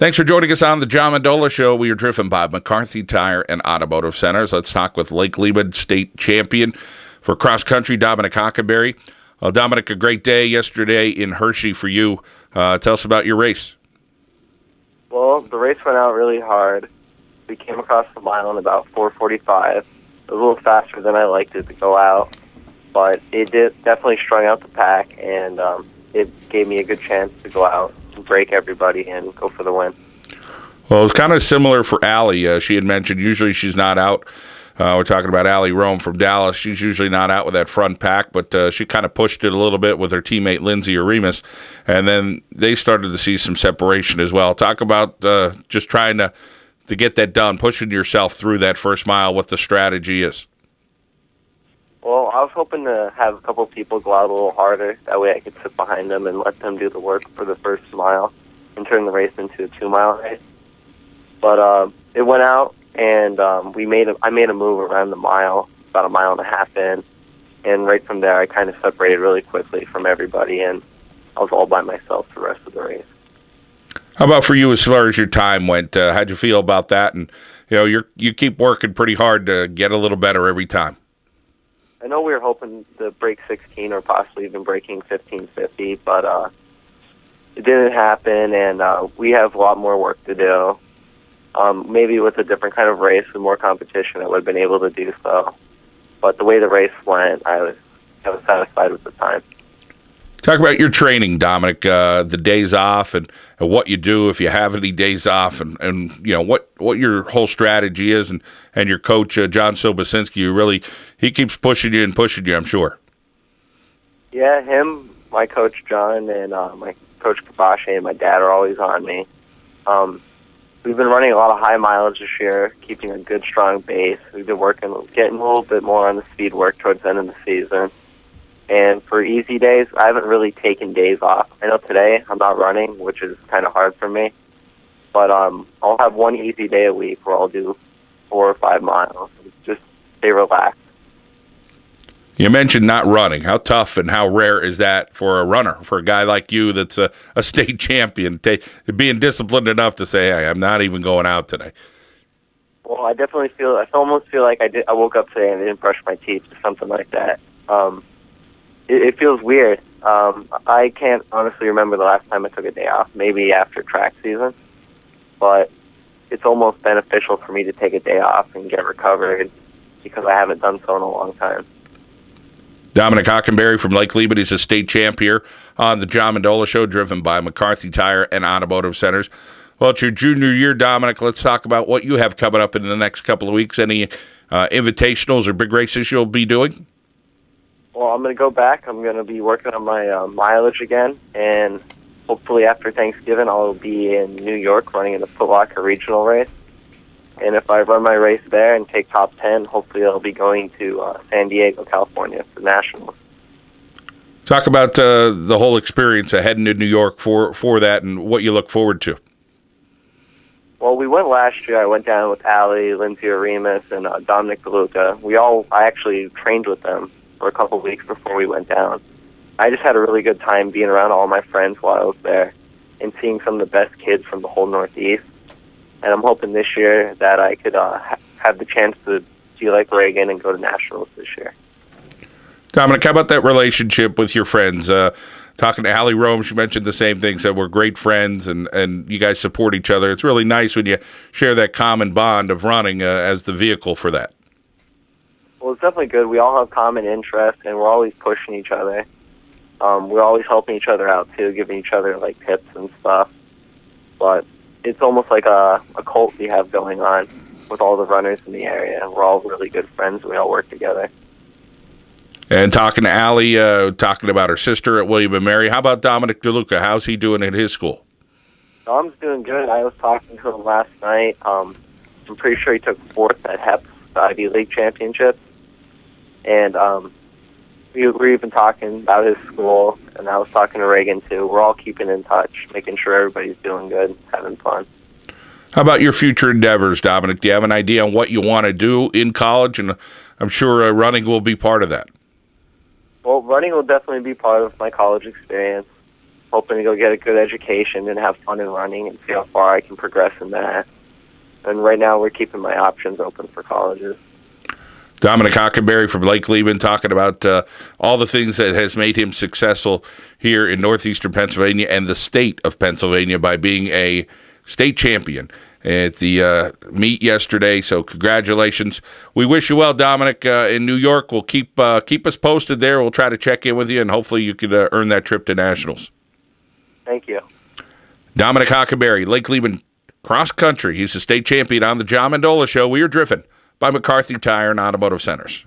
Thanks for joining us on the John Mendola Show. We are driven by McCarthy Tire and Automotive Centers. Let's talk with Lake Lehman state champion for cross country, Dominic Hockenbury. Dominic, a great day yesterday in Hershey for you. Tell us about your race. Well, the race went out really hard. We came across the mile in about 4:45. It was a little faster than I liked it to go out, but it definitely strung out the pack, and it gave me a good chance to go out and break everybody and go for the win. Well, it was kind of similar for Allie. She had mentioned usually she's not out. We're talking about Allie Rome from Dallas. She's usually not out with that front pack, but she kind of pushed it a little bit with her teammate Lindsay Aremus, and then they started to see some separation as well. Talk about just trying to get that done, pushing yourself through that first mile, what the strategy is. Well, I was hoping to have a couple people go out a little harder. That way I could sit behind them and let them do the work for the first mile and turn the race into a 2-mile race. But it went out, and I made a move around the mile, about 1.5 miles in, and right from there I kind of separated really quickly from everybody, and I was all by myself for the rest of the race. How about for you as far as your time went? How'd you feel about that? And you keep working pretty hard to get a little better every time. I know we were hoping to break 16 or possibly even breaking 15:50, but it didn't happen, and we have a lot more work to do. Maybe with a different kind of race with more competition, I would have been able to do so. But the way the race went, I was satisfied with the time. Talk about your training, Dominic, the days off and what you do if you have any days off, and what your whole strategy is, and your coach, John Sobocinski, he keeps pushing you, I'm sure. Yeah, him, my coach John, and my coach Kabashe and my dad are always on me. We've been running a lot of high mileage this year, keeping a good, strong base. We've been getting a little bit more on the speed work towards the end of the season. And for easy days, I haven't really taken days off. I know today I'm not running, which is kind of hard for me. But I'll have one easy day a week where I'll do 4 or 5 miles. Just stay relaxed. You mentioned not running. How tough and how rare is that for a runner, for a guy like you that's a state champion, being disciplined enough to say, hey, I'm not even going out today? Well, I almost feel like I woke up today and I didn't brush my teeth or something like that. It feels weird. I can't honestly remember the last time I took a day off, maybe after track season. But it's almost beneficial for me to take a day off and get recovered because I haven't done so in a long time. Dominic Hockenbury from Lake Lehman is a state champ here on the John Mendola Show, driven by McCarthy Tire and Automotive Centers. Well, it's your junior year, Dominic. Let's talk about what you have coming up in the next couple of weeks. Any invitationals or big races you'll be doing? Well, I'm going to go back. I'm going to be working on my mileage again, and hopefully after Thanksgiving I'll be in New York running in the Foot Locker regional race. And if I run my race there and take top 10, hopefully I'll be going to San Diego, California for Nationals. Talk about the whole experience of heading to New York for that and what you look forward to. Well, we went last year. I went down with Allie, Lindsay Aremus, and Dominic Hockenbury. I actually trained with them for a couple of weeks before we went down. I just had a really good time being around all my friends while I was there and seeing some of the best kids from the whole Northeast. And I'm hoping this year that I could have the chance to see Lake Reagan and go to Nationals this year. Dominic, how about that relationship with your friends? Talking to Allie Rome, she mentioned the same thing, said we're great friends and you guys support each other. It's really nice when you share that common bond of running as the vehicle for that. Well, it's definitely good. We all have common interests, and we're always pushing each other. We're always helping each other out, too, giving each other, tips and stuff. But it's almost like a cult we have going on with all the runners in the area. We're all really good friends. We all work together. And talking to Allie, talking about her sister at William & Mary, how about Dominic DeLuca? How's he doing at his school? Dom's doing good. I was talking to him last night. I'm pretty sure he took 4th at HEP's Ivy League Championship. And we were even talking about his school, and I was talking to Reagan, too. We're all keeping in touch, making sure everybody's doing good, having fun. How about your future endeavors, Dominic? Do you have an idea on what you want to do in college? And I'm sure running will be part of that. Well, running will definitely be part of my college experience. hoping to go get a good education and have fun in running and see how far I can progress in that. And right now we're keeping my options open for colleges. Dominic Hockenbury from Lake Lehman talking about all the things that has made him successful here in northeastern Pennsylvania and the state of Pennsylvania by being a state champion at the meet yesterday. So congratulations. We wish you well, Dominic, in New York. We'll keep us posted there. We'll try to check in with you, and hopefully you could earn that trip to nationals. Thank you. Dominic Hockenbury, Lake Lehman cross country. He's the state champion on the John Mendola Show. We are driven by McCarthy Tire and Automotive Centers.